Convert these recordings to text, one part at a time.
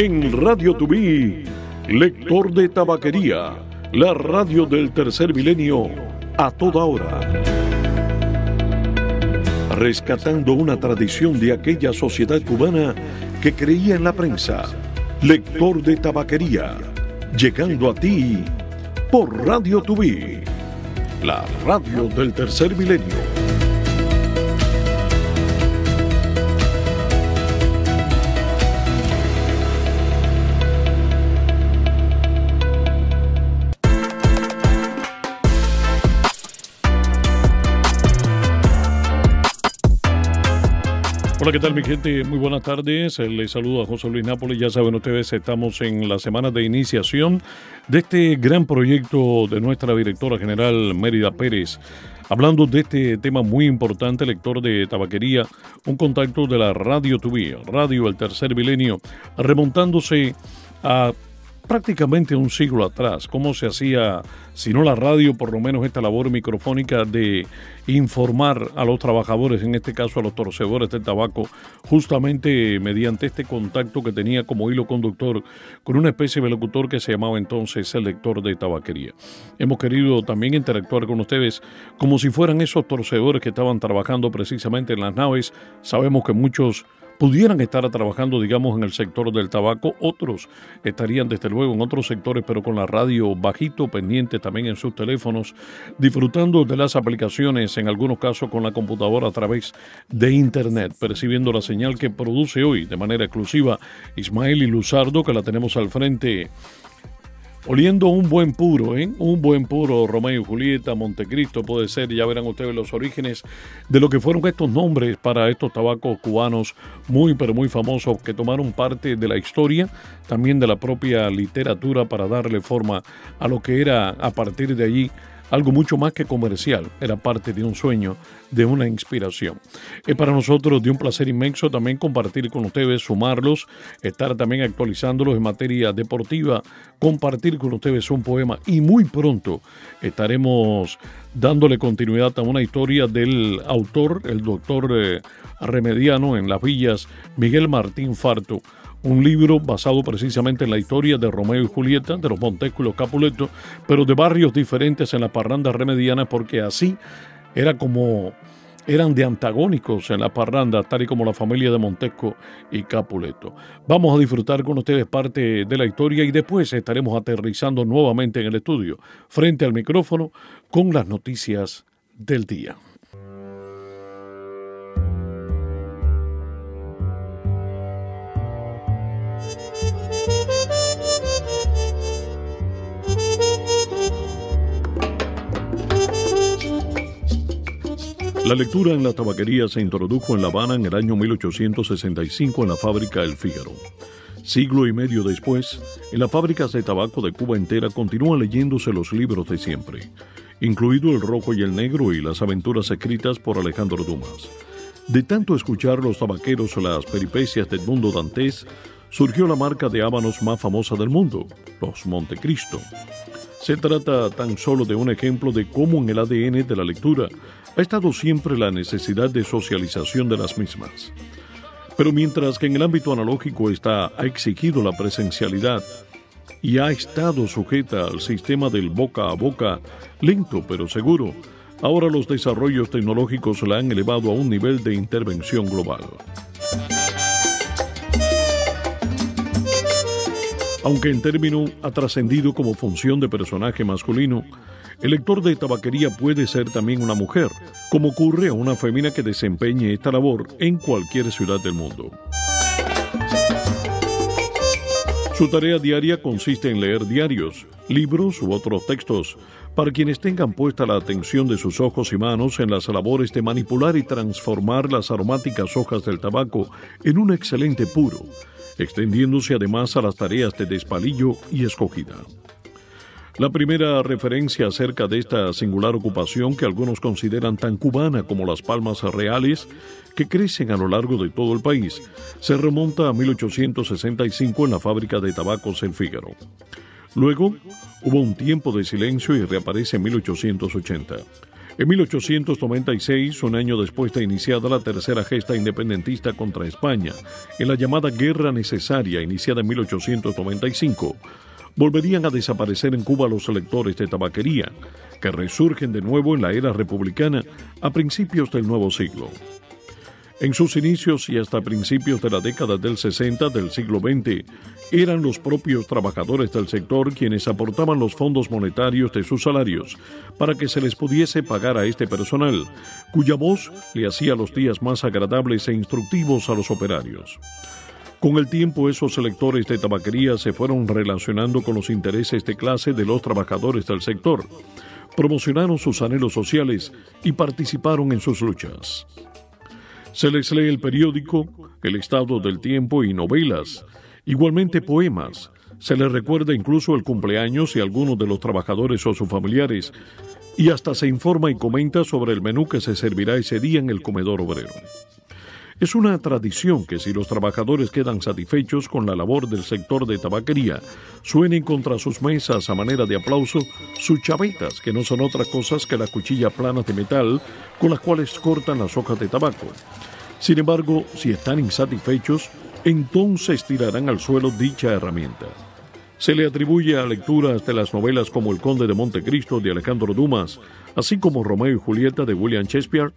En Radio Tubí, lector de tabaquería, la radio del tercer milenio a toda hora. Rescatando una tradición de aquella sociedad cubana que creía en la prensa. Lector de tabaquería, llegando a ti por Radio Tubí, la radio del tercer milenio. Hola, ¿qué tal mi gente? Muy buenas tardes. Les saludo a José Luis Nápoles. Ya saben ustedes, estamos en la semana de iniciación de este gran proyecto de nuestra directora general Mérida Pérez. Hablando de este tema muy importante, lector de tabaquería, un contacto de la Radio Tubí, Radio El Tercer Milenio, remontándose a prácticamente un siglo atrás, cómo se hacía, si no la radio, por lo menos esta labor microfónica de informar a los trabajadores, en este caso a los torcedores del tabaco, justamente mediante este contacto que tenía como hilo conductor con una especie de locutor que se llamaba entonces el lector de tabaquería. Hemos querido también interactuar con ustedes como si fueran esos torcedores que estaban trabajando precisamente en las naves. Sabemos que muchos pudieran estar trabajando, digamos, en el sector del tabaco, otros estarían desde luego en otros sectores, pero con la radio bajito, pendiente también en sus teléfonos, disfrutando de las aplicaciones, en algunos casos con la computadora a través de internet, percibiendo la señal que produce hoy de manera exclusiva Ismael y Luzardo, que la tenemos al frente. Oliendo un buen puro, un buen puro Romeo y Julieta, Montecristo puede ser. Ya verán ustedes los orígenes de lo que fueron estos nombres para estos tabacos cubanos muy pero muy famosos que tomaron parte de la historia, también de la propia literatura para darle forma a lo que era a partir de allí algo mucho más que comercial, era parte de un sueño, de una inspiración. Es para nosotros de un placer inmenso también compartir con ustedes, sumarlos, estar también actualizándolos en materia deportiva, compartir con ustedes un poema y muy pronto estaremos dándole continuidad a una historia del autor, el doctor remediano en Las Villas, Miguel Martín Farto. Un libro basado precisamente en la historia de Romeo y Julieta, de los Montesco y los Capuleto, pero de barrios diferentes en las parrandas remedianas, porque así era como eran de antagónicos en las parrandas, tal y como la familia de Montesco y Capuleto. Vamos a disfrutar con ustedes parte de la historia y después estaremos aterrizando nuevamente en el estudio, frente al micrófono, con las noticias del día. La lectura en la tabaquería se introdujo en La Habana en el año 1865 en la fábrica El Fígaro. Siglo y medio después, en las fábricas de tabaco de Cuba entera continúan leyéndose los libros de siempre, incluido El Rojo y el Negro y las aventuras escritas por Alejandro Dumas. De tanto escuchar los tabaqueros las peripecias del mundo dantés, surgió la marca de habanos más famosa del mundo, los Montecristo. Se trata tan solo de un ejemplo de cómo en el ADN de la lectura ha estado siempre la necesidad de socialización de las mismas. Pero mientras que en el ámbito analógico ha exigido la presencialidad y ha estado sujeta al sistema del boca a boca, lento pero seguro, ahora los desarrollos tecnológicos la han elevado a un nivel de intervención global. Aunque en término ha trascendido como función de personaje masculino, el lector de tabaquería puede ser también una mujer, como ocurre a una fémina que desempeñe esta labor en cualquier ciudad del mundo. Su tarea diaria consiste en leer diarios, libros u otros textos, para quienes tengan puesta la atención de sus ojos y manos en las labores de manipular y transformar las aromáticas hojas del tabaco en un excelente puro, extendiéndose además a las tareas de despalillo y escogida. La primera referencia acerca de esta singular ocupación que algunos consideran tan cubana como las palmas reales que crecen a lo largo de todo el país, se remonta a 1865 en la fábrica de tabacos El Fígaro. Luego, hubo un tiempo de silencio y reaparece en 1880. En 1896, un año después de iniciada la tercera gesta independentista contra España, en la llamada Guerra Necesaria iniciada en 1895, volverían a desaparecer en Cuba los selectores de tabaquería, que resurgen de nuevo en la era republicana a principios del nuevo siglo. En sus inicios y hasta principios de la década del 60 del siglo XX, eran los propios trabajadores del sector quienes aportaban los fondos monetarios de sus salarios para que se les pudiese pagar a este personal, cuya voz le hacía los días más agradables e instructivos a los operarios. Con el tiempo, esos selectores de tabaquería se fueron relacionando con los intereses de clase de los trabajadores del sector, promocionaron sus anhelos sociales y participaron en sus luchas. Se les lee el periódico, el estado del tiempo y novelas, igualmente poemas. Se les recuerda incluso el cumpleaños de algunos de los trabajadores o sus familiares, y hasta se informa y comenta sobre el menú que se servirá ese día en el comedor obrero. Es una tradición que si los trabajadores quedan satisfechos con la labor del sector de tabaquería, suenen contra sus mesas a manera de aplauso sus chavetas, que no son otras cosas que las cuchillas planas de metal con las cuales cortan las hojas de tabaco. Sin embargo, si están insatisfechos, entonces tirarán al suelo dicha herramienta. Se le atribuye a lecturas de las novelas como El Conde de Montecristo de Alejandro Dumas, así como Romeo y Julieta de William Shakespeare,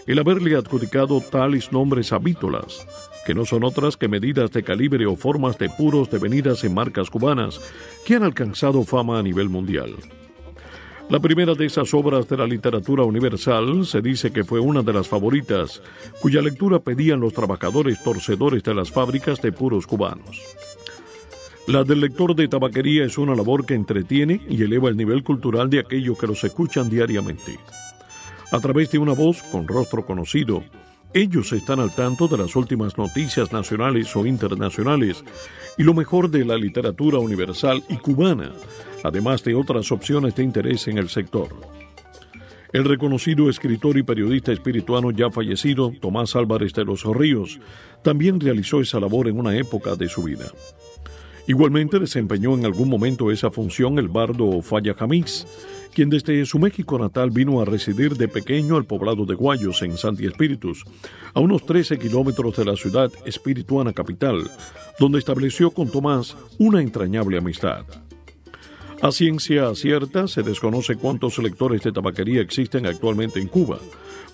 el haberle adjudicado tales nombres a vítolas, que no son otras que medidas de calibre o formas de puros devenidas en marcas cubanas que han alcanzado fama a nivel mundial. La primera de esas obras de la literatura universal se dice que fue una de las favoritas, cuya lectura pedían los trabajadores torcedores de las fábricas de puros cubanos. La del lector de tabaquería es una labor que entretiene y eleva el nivel cultural de aquellos que los escuchan diariamente. A través de una voz con rostro conocido, ellos están al tanto de las últimas noticias nacionales o internacionales y lo mejor de la literatura universal y cubana, además de otras opciones de interés en el sector. El reconocido escritor y periodista espirituano ya fallecido, Tomás Álvarez de los Ríos, también realizó esa labor en una época de su vida. Igualmente desempeñó en algún momento esa función el bardo Falla Jamís, quien desde su México natal vino a residir de pequeño al poblado de Guayos, en Santi Espíritus, a unos 13 kilómetros de la ciudad espirituana capital, donde estableció con Tomás una entrañable amistad. A ciencia cierta, se desconoce cuántos selectores de tabaquería existen actualmente en Cuba,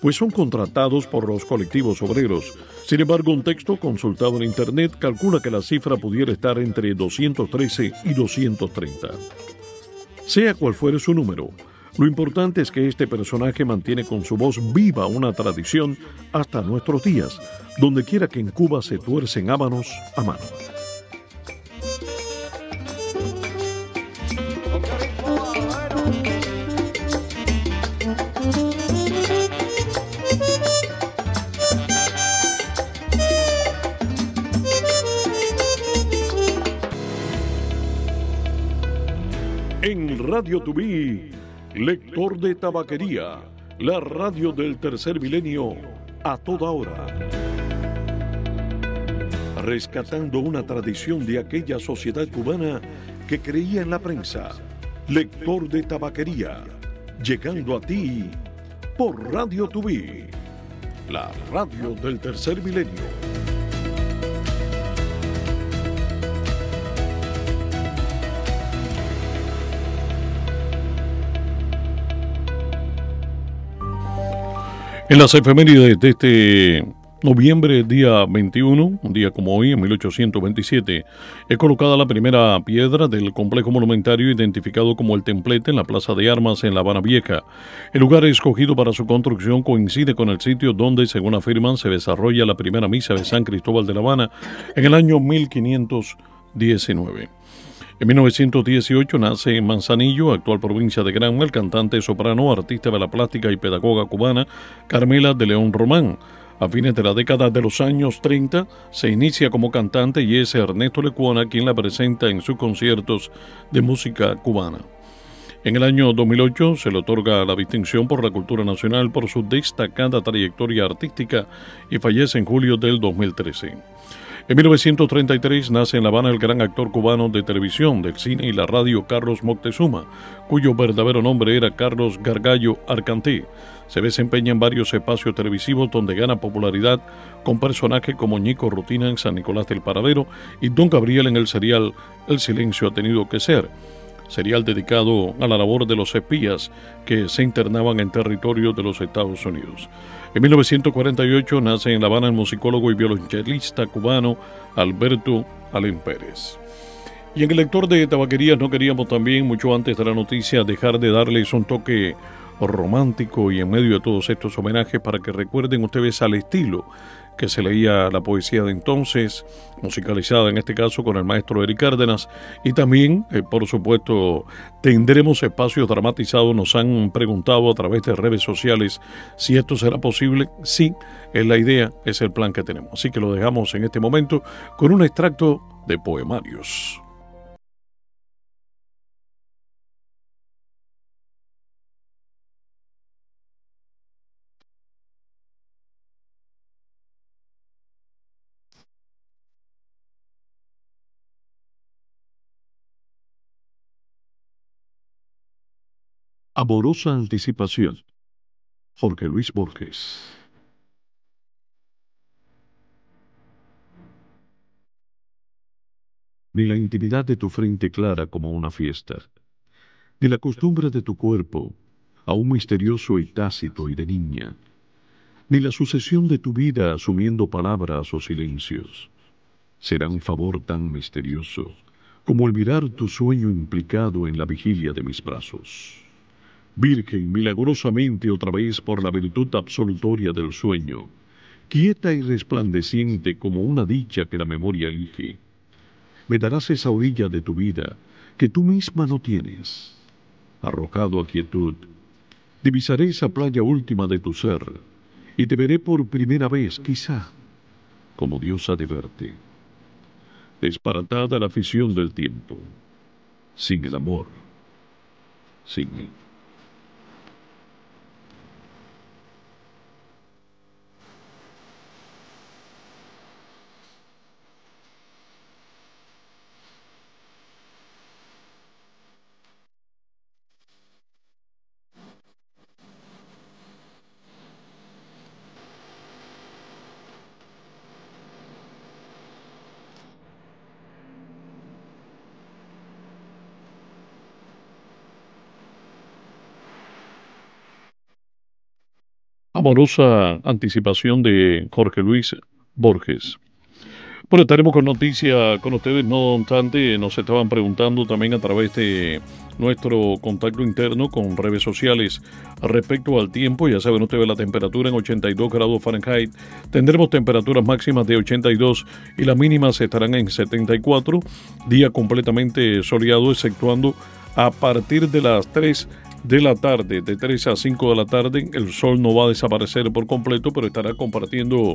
pues son contratados por los colectivos obreros. Sin embargo, un texto consultado en Internet calcula que la cifra pudiera estar entre 213 y 230. Sea cual fuere su número, lo importante es que este personaje mantiene con su voz viva una tradición hasta nuestros días, donde quiera que en Cuba se tuercen habanos a mano. En Radio Tubí, lector de tabaquería, la radio del tercer milenio a toda hora. Rescatando una tradición de aquella sociedad cubana que creía en la prensa. Lector de tabaquería, llegando a ti por Radio Tubí, la radio del tercer milenio. En las efemérides de este noviembre, día 21, un día como hoy, en 1827, es colocada la primera piedra del complejo monumentario identificado como el Templete en la Plaza de Armas en La Habana Vieja. El lugar escogido para su construcción coincide con el sitio donde, según afirman, se desarrolla la primera misa de San Cristóbal de La Habana en el año 1519. En 1918 nace en Manzanillo, actual provincia de Granma, el cantante soprano, artista de la plástica y pedagoga cubana Carmela de León Román. A fines de la década de los años 30 se inicia como cantante y es Ernesto Lecuona quien la presenta en sus conciertos de música cubana. En el año 2008 se le otorga la distinción por la cultura nacional por su destacada trayectoria artística y fallece en julio del 2013. En 1933 nace en La Habana el gran actor cubano de televisión, del cine y la radio Carlos Moctezuma, cuyo verdadero nombre era Carlos Gargallo Arcanté. Se desempeña en varios espacios televisivos donde gana popularidad con personajes como Ñico Rutina en San Nicolás del Paradero y Don Gabriel en el serial El silencio ha tenido que ser, serial dedicado a la labor de los espías que se internaban en territorio de los Estados Unidos. En 1948 nace en La Habana el musicólogo y violonchelista cubano Alberto Alén Pérez. Y en el lector de tabaquerías no queríamos también, mucho antes de la noticia, dejar de darles un toque romántico y en medio de todos estos homenajes para que recuerden ustedes al estilo que se leía la poesía de entonces, musicalizada en este caso con el maestro Eric Cárdenas, y también, por supuesto, tendremos espacios dramatizados. Nos han preguntado a través de redes sociales si esto será posible. Sí, es la idea, es el plan que tenemos. Así que lo dejamos en este momento con un extracto de poemarios. Amorosa anticipación. Jorge Luis Borges. Ni la intimidad de tu frente clara como una fiesta, ni la costumbre de tu cuerpo, aún misterioso y tácito y de niña, ni la sucesión de tu vida asumiendo palabras o silencios, serán favor tan misterioso como el mirar tu sueño implicado en la vigilia de mis brazos. Virgen, milagrosamente otra vez por la virtud absolutoria del sueño, quieta y resplandeciente como una dicha que la memoria elige, me darás esa orilla de tu vida que tú misma no tienes. Arrojado a quietud, divisaré esa playa última de tu ser y te veré por primera vez, quizá, como Dios ha de verte. Disparatada la afición del tiempo, sin el amor, sin mí. Amorosa anticipación de Jorge Luis Borges. Bueno, estaremos con noticias con ustedes, no obstante, nos estaban preguntando también a través de nuestro contacto interno con redes sociales respecto al tiempo. Ya saben ustedes, la temperatura en 82 grados Fahrenheit. Tendremos temperaturas máximas de 82 y las mínimas estarán en 74. Día completamente soleado, exceptuando a partir de las 3 de la tarde, de 3 a 5 de la tarde. El sol no va a desaparecer por completo, pero estará compartiendo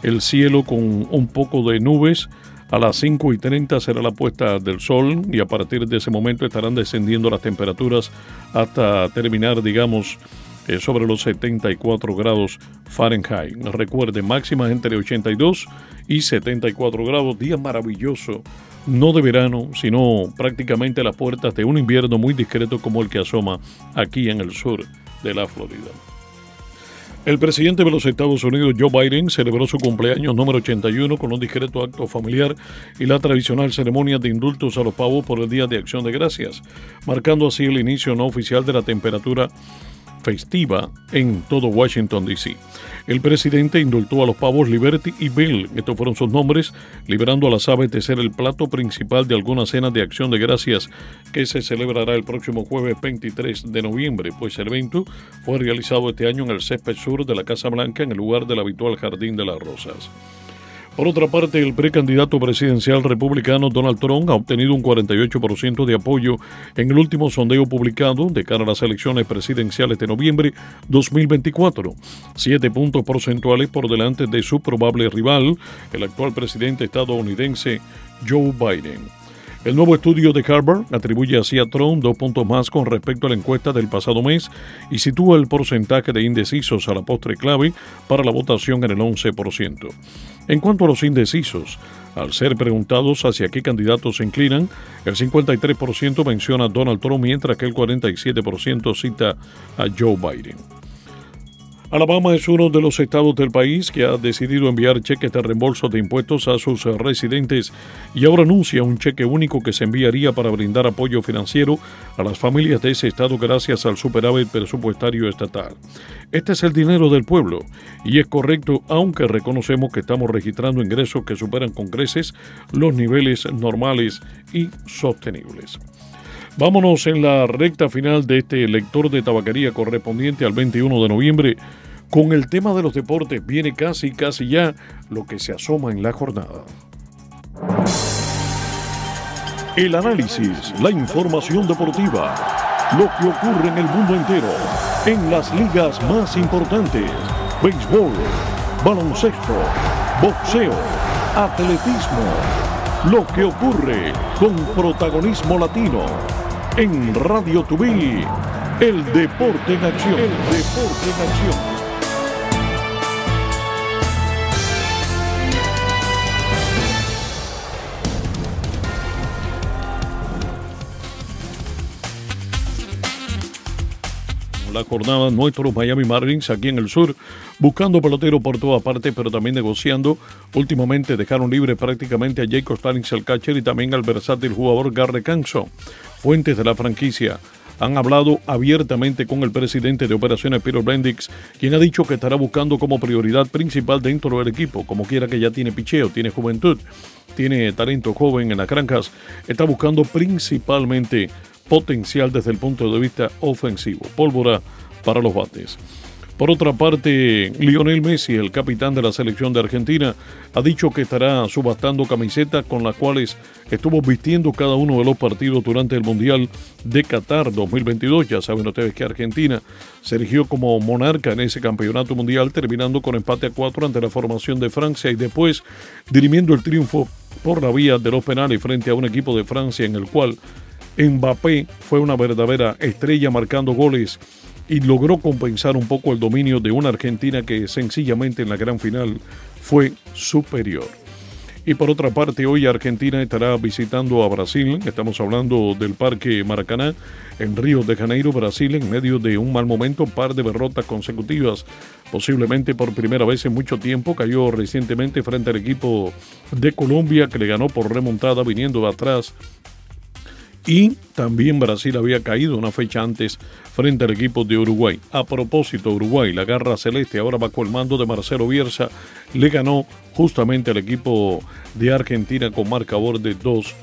el cielo con un poco de nubes. A las 5:30 será la puesta del sol y a partir de ese momento estarán descendiendo las temperaturas hasta terminar, digamos, sobre los 74 grados Fahrenheit. Recuerden, máximas entre 82 y 74 grados, día maravilloso, no de verano, sino prácticamente a las puertas de un invierno muy discreto como el que asoma aquí en el sur de la Florida. El presidente de los Estados Unidos, Joe Biden, celebró su cumpleaños número 81 con un discreto acto familiar y la tradicional ceremonia de indultos a los pavos por el Día de Acción de Gracias, marcando así el inicio no oficial de la temperatura festiva en todo Washington, D.C. El presidente indultó a los pavos Liberty y Bill, estos fueron sus nombres, liberando a las aves de ser el plato principal de alguna cena de acción de gracias que se celebrará el próximo jueves 23 de noviembre, pues el evento fue realizado este año en el césped sur de la Casa Blanca en el lugar del habitual Jardín de las Rosas. Por otra parte, el precandidato presidencial republicano Donald Trump ha obtenido un 48% de apoyo en el último sondeo publicado de cara a las elecciones presidenciales de noviembre 2024, 7 puntos porcentuales por delante de su probable rival, el actual presidente estadounidense Joe Biden. El nuevo estudio de Harvard atribuye así a Trump 2 puntos más con respecto a la encuesta del pasado mes y sitúa el porcentaje de indecisos a la postre clave para la votación en el 11%. En cuanto a los indecisos, al ser preguntados hacia qué candidatos se inclinan, el 53% menciona a Donald Trump, mientras que el 47% cita a Joe Biden. Alabama es uno de los estados del país que ha decidido enviar cheques de reembolso de impuestos a sus residentes y ahora anuncia un cheque único que se enviaría para brindar apoyo financiero a las familias de ese estado gracias al superávit presupuestario estatal. Este es el dinero del pueblo y es correcto, aunque reconocemos que estamos registrando ingresos que superan con creces los niveles normales y sostenibles. Vámonos en la recta final de este lector de tabaquería correspondiente al 21 de noviembre. Con el tema de los deportes viene casi ya lo que se asoma en la jornada. El análisis, la información deportiva, lo que ocurre en el mundo entero, en las ligas más importantes, béisbol, baloncesto, boxeo, atletismo, lo que ocurre con protagonismo latino. En Radio Tubí, el deporte en acción. El deporte en acción. La jornada, nuestros Miami Marlins aquí en el sur, buscando pelotero por toda parte, pero también negociando. Últimamente dejaron libre prácticamente a Jacob Stallings, el catcher, y también al versátil jugador Garrett Canso. Fuentes de la franquicia han hablado abiertamente con el presidente de operaciones, Peter Bendix, quien ha dicho que estará buscando como prioridad principal dentro del equipo, como quiera que ya tiene picheo, tiene juventud, tiene talento joven en las granjas, está buscando principalmente potencial desde el punto de vista ofensivo, pólvora para los bates. Por otra parte, Lionel Messi, el capitán de la selección de Argentina, ha dicho que estará subastando camisetas con las cuales estuvo vistiendo cada uno de los partidos durante el Mundial de Qatar 2022. Ya saben ustedes que Argentina se erigió como monarca en ese campeonato mundial, terminando con empate a 4 ante la formación de Francia y después dirimiendo el triunfo por la vía de los penales frente a un equipo de Francia en el cual Mbappé fue una verdadera estrella marcando goles y logró compensar un poco el dominio de una Argentina que sencillamente en la gran final fue superior. Y por otra parte, hoy Argentina estará visitando a Brasil. Estamos hablando del Parque Maracaná en Río de Janeiro, Brasil, en medio de un mal momento, par de derrotas consecutivas, posiblemente por primera vez en mucho tiempo. Cayó recientemente frente al equipo de Colombia, que le ganó por remontada viniendo de atrás. Y también Brasil había caído una fecha antes frente al equipo de Uruguay. A propósito, Uruguay, la garra celeste, ahora bajo el mando de Marcelo Bielsa, le ganó justamente al equipo de Argentina con marcador de 2-0.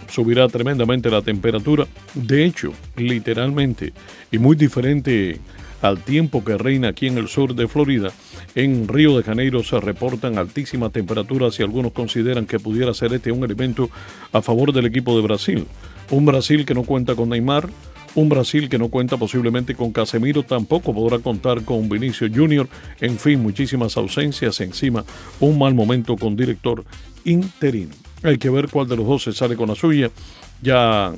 Subirá tremendamente la temperatura, de hecho, literalmente, y muy diferente al tiempo que reina aquí en el sur de Florida. En Río de Janeiro se reportan altísimas temperaturas y algunos consideran que pudiera ser este un elemento a favor del equipo de Brasil. Un Brasil que no cuenta con Neymar, un Brasil que no cuenta posiblemente con Casemiro, tampoco podrá contar con Vinicius Junior, en fin, muchísimas ausencias, encima un mal momento con director interino. Hay que ver cuál de los dos se sale con la suya. Ya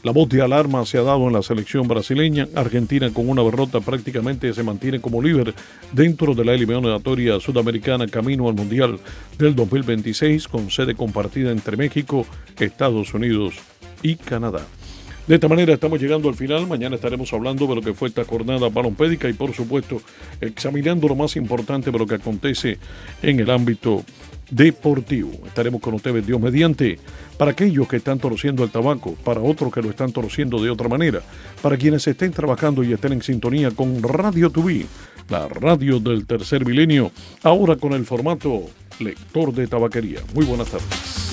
la voz de alarma se ha dado en la selección brasileña. Argentina, con una derrota, prácticamente se mantiene como líder dentro de la eliminatoria sudamericana camino al Mundial del 2026, con sede compartida entre México, Estados Unidos y Canadá. De esta manera estamos llegando al final. Mañana estaremos hablando de lo que fue esta jornada balompédica y, por supuesto, examinando lo más importante de lo que acontece en el ámbito deportivo. Estaremos con ustedes, Dios mediante, para aquellos que están torciendo el tabaco, para otros que lo están torciendo de otra manera, para quienes estén trabajando y estén en sintonía con Radio Tubí, la radio del tercer milenio, ahora con el formato lector de tabaquería. Muy buenas tardes.